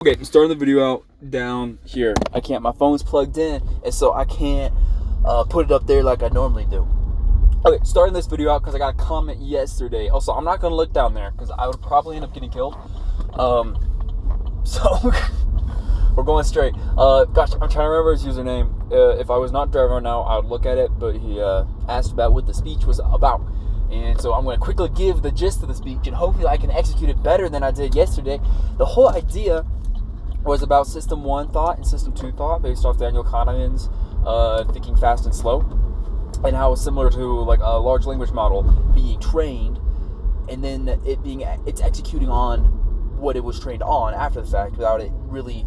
Okay, I'm starting the video out down here. My phone's plugged in, and so I can't put it up there like I normally do. Okay, starting this video out because I got a comment yesterday. Also, I'm not going to look down there because I would probably end up getting killed. So, we're going straight. Gosh, I'm trying to remember his username. If I was not driving right now, I would look at it, but he asked about what the speech was about. And so I'm going to quickly give the gist of the speech, and hopefully I can execute it better than I did yesterday. The whole idea was about System 1 thought and System 2 thought based off Daniel Kahneman's thinking fast and slow, and how it's similar to like a large language model being trained and then it's executing on what it was trained on after the fact without it really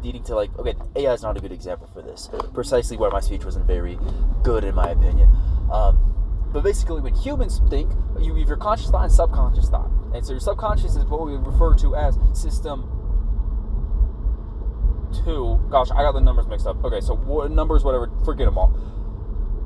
needing to AI is not a good example for this, precisely why my speech wasn't very good in my opinion. But basically when humans think, you have your conscious thought and subconscious thought, and so your subconscious is what we refer to as System 2. Gosh, I got the numbers mixed up. Okay, so numbers, whatever, forget them all.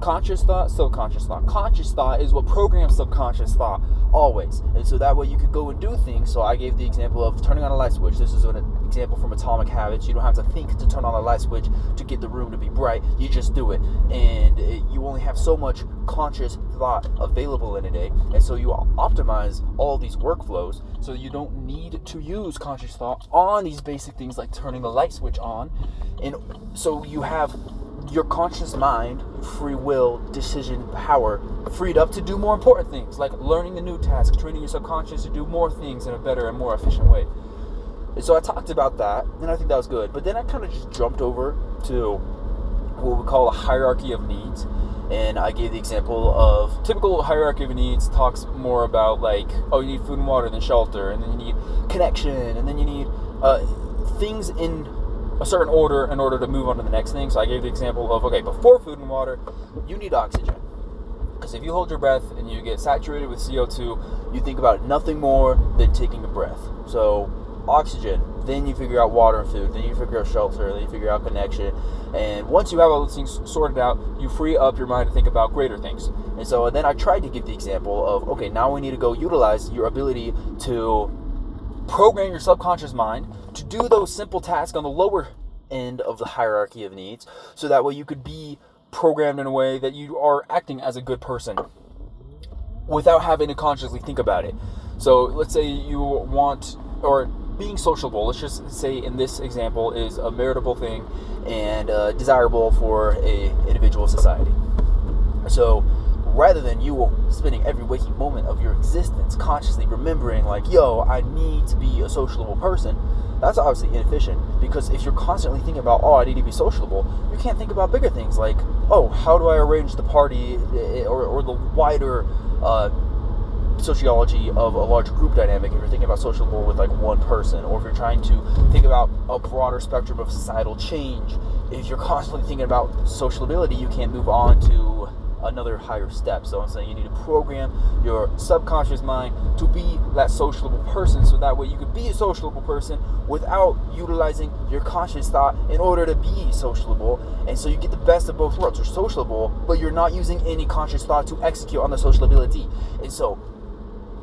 Conscious thought, subconscious thought. Conscious thought is what programs subconscious thought always. And so that way you could go and do things. So I gave the example of turning on a light switch. This is an example from Atomic Habits. You don't have to think to turn on a light switch to get the room to be bright. You just do it. And you only have so much conscious thought available in a day. And so you optimize all these workflows so you don't need to use conscious thought on these basic things like turning the light switch on. And so you have your conscious mind, free will, decision power freed up to do more important things like learning a new task, training your subconscious to do more things in a better and more efficient way. And so I talked about that, and I think that was good. But then I kind of just jumped over to what we call a hierarchy of needs. And I gave the example of typical hierarchy of needs talks more about you need food and water, then shelter, and then you need connection, and then you need things in a certain order in order to move on to the next thing. So I gave the example of, before food and water, you need oxygen. Because if you hold your breath and you get saturated with CO2, you think about nothing more than taking a breath. So oxygen, then you figure out water and food, then you figure out shelter, then you figure out connection. And once you have all those things sorted out, you free up your mind to think about greater things. And so then I tried to give the example of, now we need to go utilize your ability to program your subconscious mind to do those simple tasks on the lower end of the hierarchy of needs, so that way you could be programmed in a way that you are acting as a good person without having to consciously think about it. So let's say you want, or being sociable, let's just say in this example, is a meritable thing and desirable for a individual society. So rather than you spending every waking moment of your existence consciously remembering I need to be a sociable person, that's obviously inefficient, because if you're constantly thinking about, I need to be sociable, you can't think about bigger things like, how do I arrange the party or the wider sociology of a large group dynamic if you're thinking about sociable with one person, or if you're trying to think about a broader spectrum of societal change. If you're constantly thinking about sociability, you can't move on to another higher step. So I'm saying you need to program your subconscious mind to be that sociable person, so that way you can be a sociable person without utilizing your conscious thought in order to be sociable. And so you get the best of both worlds. You're sociable, but you're not using any conscious thought to execute on the sociability. And so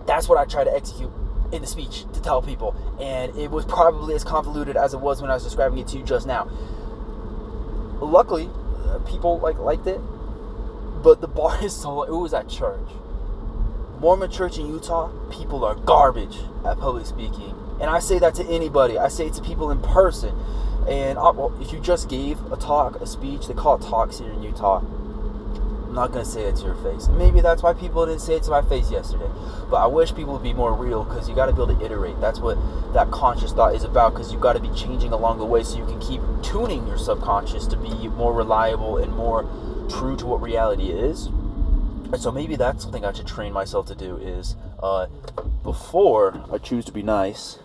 that's what I try to execute in the speech to tell people. And it was probably as convoluted as it was when I was describing it to you just now. Luckily, people liked it. But the bar is so low. It was at church. Mormon church in Utah, people are garbage at public speaking. And I say that to anybody. I say it to people in person. And if you just gave a speech, they call it talks here in Utah. I'm not going to say it to your face. And maybe that's why people didn't say it to my face yesterday. But I wish people would be more real, because you got to be able to iterate. That's what that conscious thought is about, because you got to be changing along the way so you can keep tuning your subconscious to be more reliable and more true to what reality is. And so maybe that's something I should train myself to do is before I choose to be nice,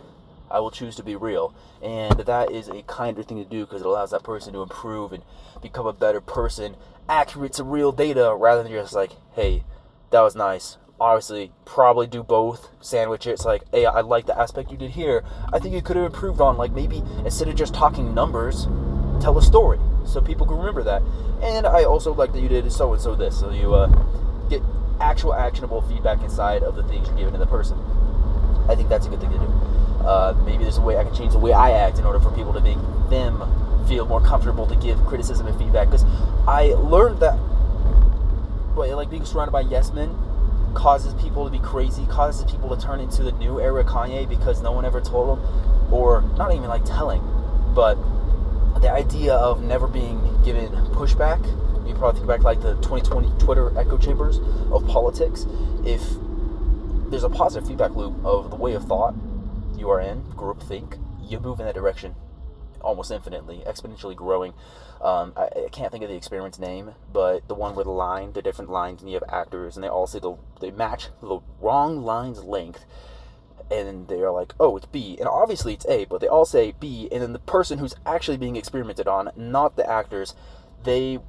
I will choose to be real. And that is a kinder thing to do, because it allows that person to improve and become a better person, accurate to real data, rather than just hey, that was nice. Obviously, probably do both, sandwich it. It's hey, I like the aspect you did here. I think you could have improved on, maybe instead of just talking numbers, tell a story so people can remember that. And I also like that you did so and so this, so you get actual actionable feedback inside of the things you're giving to the person. I think that's a good thing to do. Maybe there's a way I can change the way I act in order for people to make them feel more comfortable to give criticism and feedback. Because I learned that like being surrounded by yes men causes people to be crazy, causes people to turn into the new era Kanye because no one ever told them, or not even like telling, but the idea of never being given pushback. You probably think back like the 2020 Twitter echo chambers of politics. If there's a positive feedback loop of the way of thought you are in, groupthink, you move in that direction almost infinitely, exponentially growing. I can't think of the experiment's name, but the one where the different lines, and you have actors, and they all say they match the wrong line's length, and they are like, oh, it's B, and obviously it's A, but they all say B, and then the person who's actually being experimented on, not the actors, they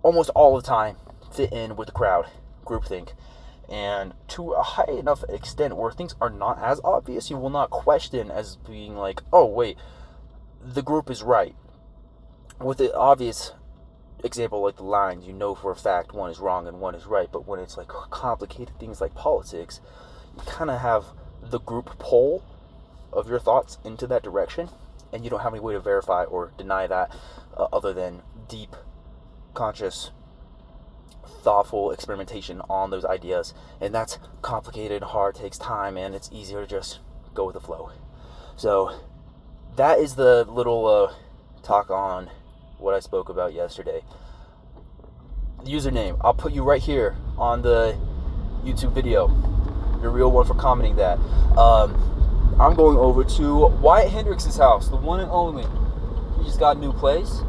almost all the time fit in with the crowd, groupthink. And to a high enough extent where things are not as obvious, you will not question as being like, oh, wait, the group is right. With the obvious example like the lines, you know for a fact one is wrong and one is right. But when it's like complicated things like politics, you kind of have the group pull of your thoughts into that direction, and you don't have any way to verify or deny that other than deep, conscious, thoughtful experimentation on those ideas. And that's complicated, hard, takes time, and it's easier to just go with the flow. So that is the little talk on what I spoke about yesterday. Username, I'll put you right here on the YouTube video, your real one for commenting that. I'm going over to Wyatt Hendricks' house, the one and only. He just got a new place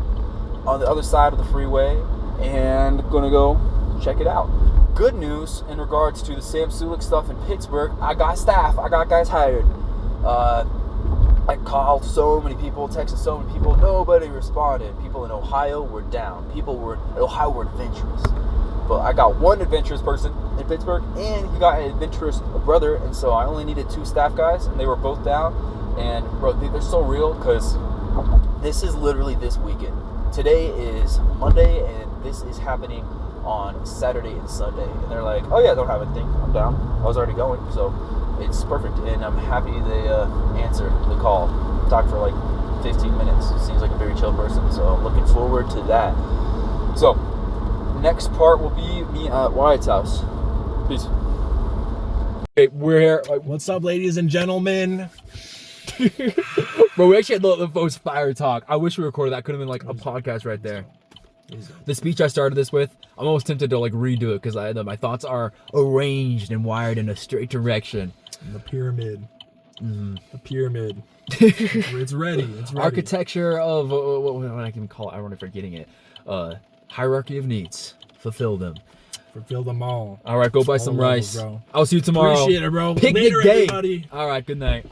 on the other side of the freeway, and gonna go check it out. Good news in regards to the Sam Sulek stuff in Pittsburgh. I got staff. I got guys hired. I called so many people, texted so many people. Nobody responded. People in Ohio were down. People in Ohio were adventurous. But I got one adventurous person in Pittsburgh, and he got an adventurous brother, and so I only needed 2 staff guys, and they were both down. And bro, they're so real, because this is literally this weekend. Today is Monday, and this is happening on Saturday and Sunday. And they're like, oh yeah, don't have anything, I'm down. I was already going, so it's perfect. And I'm happy they answered the call. Talked for like 15 minutes. Seems like a very chill person, so I'm looking forward to that. So next part will be me at Wyatt's house. Peace. Okay, we're here. What's up, ladies and gentlemen? Bro, we actually had the most fire talk. I wish we recorded that. Could have been like a podcast right there. The speech I started this with, I'm almost tempted to like redo it because my thoughts are arranged and wired in a straight direction. The pyramid. Mm-hmm. The pyramid. It's ready. It's ready. Architecture of what I can call it. I don't know if forgetting it. Hierarchy of needs. Fulfill them. Fulfill them all. All right, go buy some rice. Bro. I'll see you tomorrow. Appreciate it, bro. Picnic Later, day. everybody. All right, good night.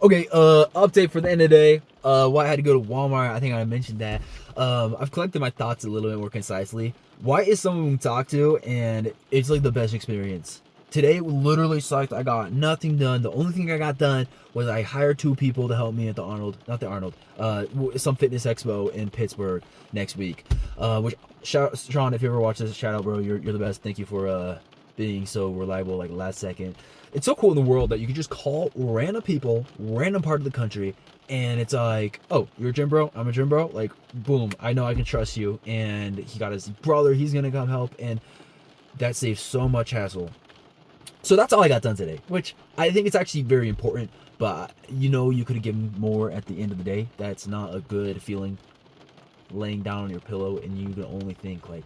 Okay, update for the end of the day. Why I had to go to Walmart. I think I mentioned that. I've collected my thoughts a little bit more concisely. Why is someone to talk to, and it's like the best experience. Today literally sucked. I got nothing done. The only thing I got done was I hired 2 people to help me at some fitness expo in Pittsburgh next week. Which Sean, if you ever watch this, shout out, bro. You're the best. Thank you for being so reliable, like last second. It's so cool in the world that you can just call random people, random part of the country, and it's like, oh, you're a gym bro? I'm a gym bro? Like, boom, I know I can trust you. And he got his brother, he's gonna come help, and that saves so much hassle. So that's all I got done today, which I think it's actually very important, but you could have given more at the end of the day. That's not a good feeling, laying down on your pillow and you can only think like,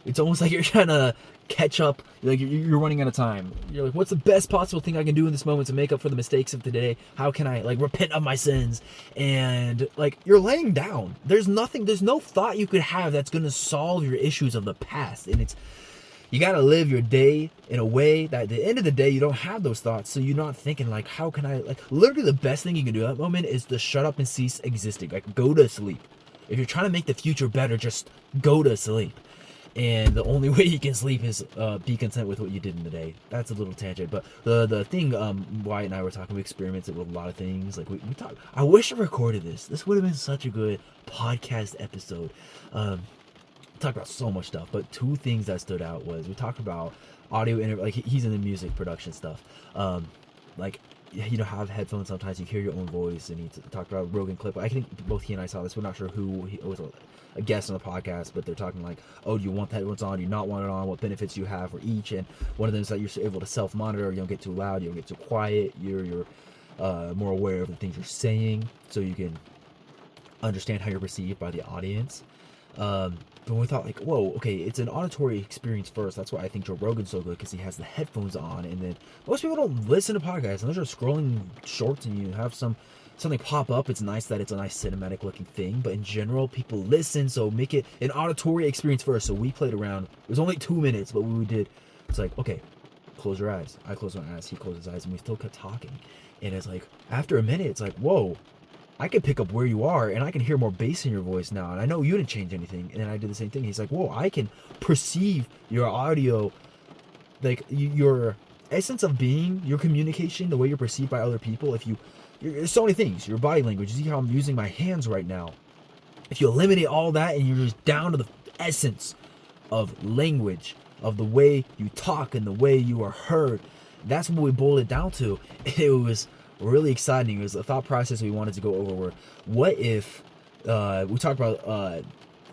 it's almost like you're trying to catch up, like you're running out of time. You're like, what's the best possible thing I can do in this moment to make up for the mistakes of today? How can I like repent of my sins? And like, you're laying down. There's no thought you could have that's going to solve your issues of the past. And you got to live your day in a way that at the end of the day, you don't have those thoughts. So you're not thinking like, how can I, like, literally the best thing you can do at that moment is to shut up and cease existing. Like, go to sleep. If you're trying to make the future better, just go to sleep. And the only way you can sleep is be content with what you did in the day. That's a little tangent, but the thing Wyatt and I were talking, we experimented with a lot of things. Like we talked. I wish I recorded this. This would have been such a good podcast episode. Talked about so much stuff, but 2 things that stood out was we talked about audio like he's in the music production stuff. Like have headphones sometimes, you hear your own voice, and he talked about Rogan clip. I think both he and I saw this. We're not sure who was a guest on the podcast, but they're talking like, oh, do you want the headphones on? Do you not want it on? What benefits you have for each? And one of them is that you're able to self-monitor. You don't get too loud. You don't get too quiet. You're more aware of the things you're saying, so you can understand how you're perceived by the audience. But we thought like, whoa, okay, it's an auditory experience first. That's why I think Joe Rogan's so good, because he has the headphones on, and then most people don't listen to podcasts unless you're scrolling shorts and you have something pop up. It's nice that it's a nice cinematic looking thing, but in general, people listen, so make it an auditory experience first. So we played around. It was only 2 minutes, but what we did, it's like, okay, close your eyes. I closed my eyes, he closed his eyes, and we still kept talking. And it's like, after a minute, it's like, whoa, I can pick up where you are, and I can hear more bass in your voice now. And I know you didn't change anything. And then I did the same thing. He's like, whoa, I can perceive your audio, like your essence of being, your communication, the way you're perceived by other people. There's so many things. Your body language. You see how I'm using my hands right now. If you eliminate all that and you're just down to the essence of language, of the way you talk and the way you are heard, that's what we boiled it down to. It was really exciting. It was a thought process we wanted to go over where, what if we talked about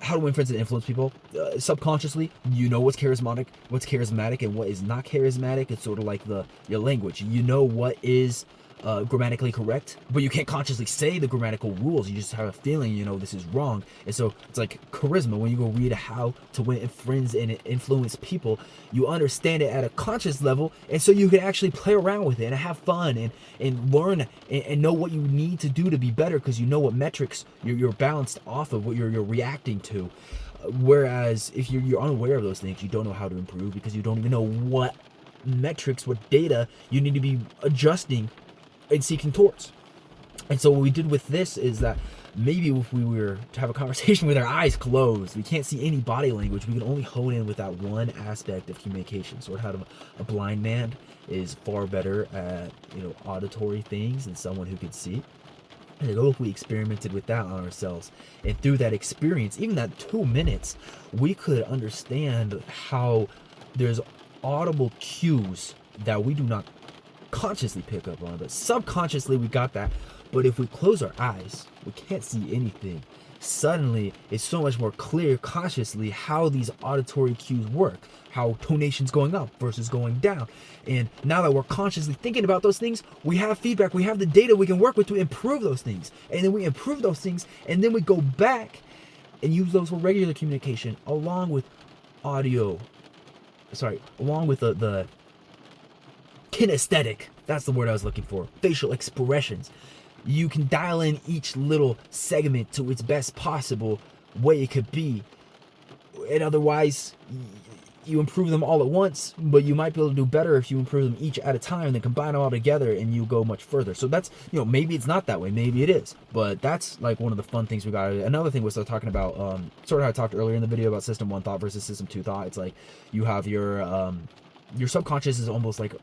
how to win friends and influence people subconsciously. You know what's charismatic and what is not charismatic. It's sort of like your language. You know what is grammatically correct, but you can't consciously say the grammatical rules. You just have a feeling, this is wrong. And so it's like charisma. When you go read how to win friends and influence people, you understand it at a conscious level, and so you can actually play around with it and have fun and learn and know what you need to do to be better, because you know what metrics you're balanced off of, what you're reacting to. Whereas if you're unaware of those things, you don't know how to improve, because you don't even know what metrics, what data you need to be adjusting and seeking towards. And so what we did with this is that maybe if we were to have a conversation with our eyes closed, we can't see any body language, we can only hone in with that one aspect of communication. Sort of how a blind man is far better at auditory things than someone who can see. And if we experimented with that on ourselves, and through that experience, even that 2 minutes, we could understand how there's audible cues that we do not consciously pick up on, but subconsciously we got that. But if we close our eyes, we can't see anything. Suddenly it's so much more clear consciously how these auditory cues work, how tonation's going up versus going down. And now that we're consciously thinking about those things, we have feedback, we have the data we can work with to improve those things. And then we improve those things, and then we go back and use those for regular communication along with the kinesthetic, that's the word I was looking for, facial expressions. You can dial in each little segment to its best possible way it could be. And otherwise, you improve them all at once, but you might be able to do better if you improve them each at a time and then combine them all together, and you go much further. So that's, maybe it's not that way, maybe it is, but that's like one of the fun things we got. Another thing was talking about, sort of how I talked earlier in the video about system 1 thought versus system 2 thought. It's like you have your subconscious is almost like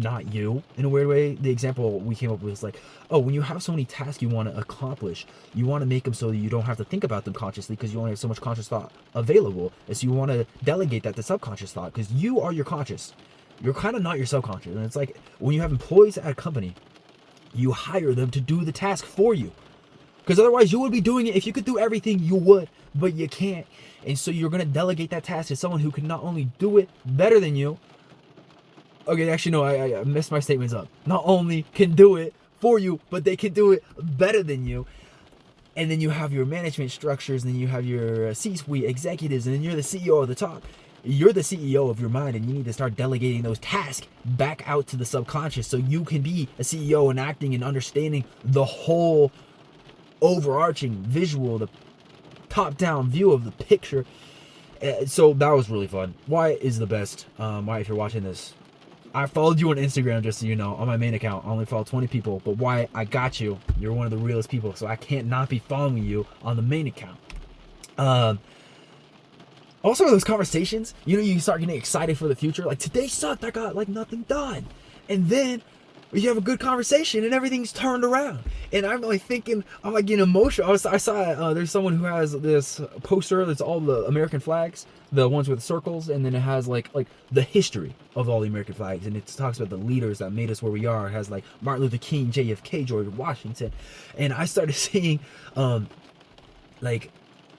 not you in a weird way. The example we came up with is like, oh, when you have so many tasks you want to accomplish, you want to make them so that you don't have to think about them consciously, because you only have so much conscious thought available. And so you want to delegate that to subconscious thought, because you are your conscious. You're kind of not your subconscious. And it's like when you have employees at a company, you hire them to do the task for you, because otherwise you would be doing it. If you could do everything, you would, but you can't. And so you're going to delegate that task to someone who can not only do it better than you. Okay, actually, no, I messed my statements up. Not only can do it for you, but they can do it better than you. And then you have your management structures, and then you have your C-suite executives, and then you're the CEO of the top. You're the CEO of your mind, and you need to start delegating those tasks back out to the subconscious, so you can be a CEO and acting and understanding the whole overarching visual, the top-down view of the picture. So that was really fun. Wyatt is the best. Wyatt, if you're watching this, I followed you on Instagram, just so you know, on my main account. I only follow 20 people, but Wyatt, I got you. You're one of the realest people, so I can't not be following you on the main account. Also, those conversations, you start getting excited for the future. Like, today sucked. I got, nothing done. And then you have a good conversation and everything's turned around. And I'm like thinking, I'm like getting emotional. I saw there's someone who has this poster that's all the American flags, the ones with circles, and then it has like the history of all the American flags, and it talks about the leaders that made us where we are. It has like Martin Luther King, JFK, George Washington, and I started seeing like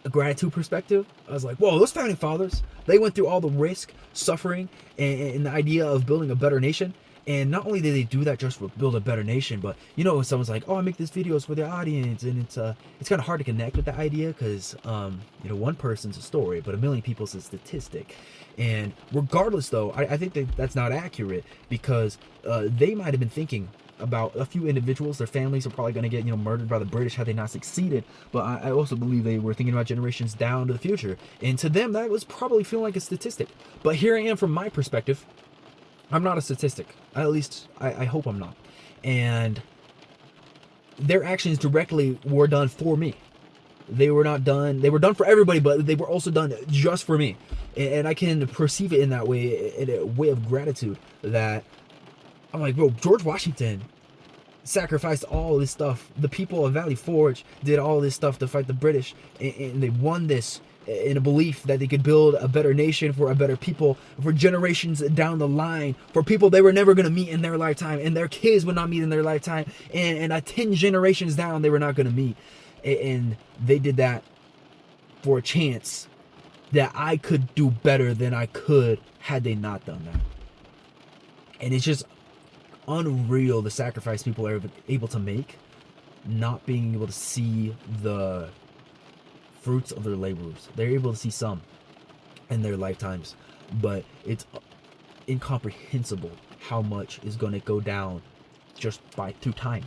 a gratitude perspective. I was like, whoa, those founding fathers, they went through all the risk, suffering, and the idea of building a better nation. And not only did they do that just for build a better nation, but you know, when someone's like, oh, I make these videos for the audience, and it's kind of hard to connect with the idea because you know, one person's a story, but a million people's a statistic. And regardless, though, I think that's not accurate, because they might have been thinking about a few individuals. Their families are probably going to get, you know, murdered by the British had they not succeeded. But I also believe they were thinking about generations down to the future, and to them that was probably feeling like a statistic. But here I am from my perspective. I'm not a statistic. At least I hope I'm not. And their actions directly were done for me. They were not done. They were done for everybody, but they were also done just for me. And I can perceive it in that way, in a way of gratitude, that I'm like, bro, George Washington sacrificed all this stuff. The people of Valley Forge did all this stuff to fight the British, and they won this in a belief that they could build a better nation for a better people for generations down the line, for people they were never going to meet in their lifetime, and their kids would not meet in their lifetime, and 10 generations down they were not going to meet. And they did that for a chance that I could do better than I could had they not done that. And it's just unreal the sacrifice people are able to make, not being able to see the fruits of their labors. They're able to see some in their lifetimes, but it's incomprehensible how much is going to go down just through time.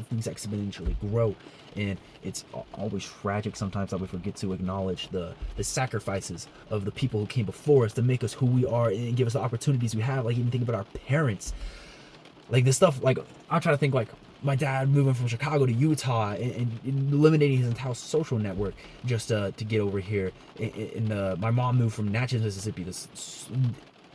Things exponentially grow, and it's always tragic sometimes that we forget to acknowledge the sacrifices of the people who came before us to make us who we are and give us the opportunities we have. Like, even think about our parents, like this stuff. Like, I'm trying to think, like my dad moving from Chicago to Utah and eliminating his entire social network just to get over here. And my mom moved from Natchez, Mississippi.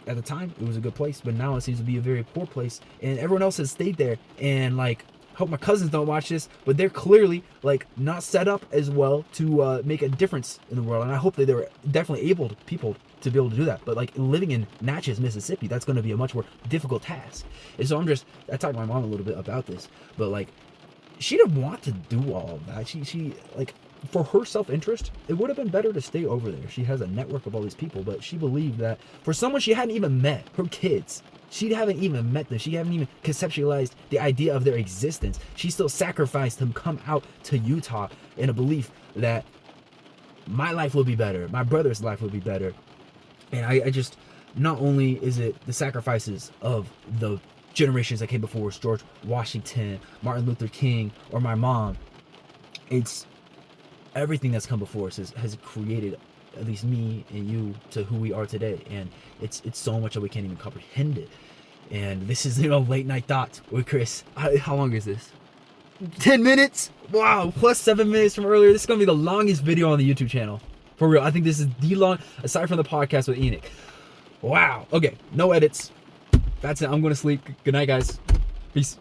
At the time, it was a good place, but now it seems to be a very poor place. And everyone else has stayed there. And like, I hope my cousins don't watch this, but they're clearly like not set up as well to make a difference in the world. And I hope that they were definitely people to be able to do that. But like, living in Natchez, Mississippi, that's going to be a much more difficult task. And so I talked to my mom a little bit about this, but like, she didn't want to do all of that. She like, for her self-interest, it would have been better to stay over there. She has a network of all these people, but she believed that for someone she hadn't even met, her kids, she haven't even met them. She haven't even conceptualized the idea of their existence. She still sacrificed them, come out to Utah in a belief that my life will be better, my brother's life will be better. And I just, not only is it the sacrifices of the generations that came before us, George Washington, Martin Luther King, or my mom, it's everything that's come before us has created at least me and you to who we are today. And it's so much that we can't even comprehend it. And this is, late night thoughts with Chris. How long is this? 10 minutes? Wow, plus 7 minutes from earlier. This is gonna be the longest video on the YouTube channel, for real. I think this is the long, aside from the podcast with Enoch. Wow. Okay, no edits. That's it. I'm gonna sleep. Good night, guys. Peace.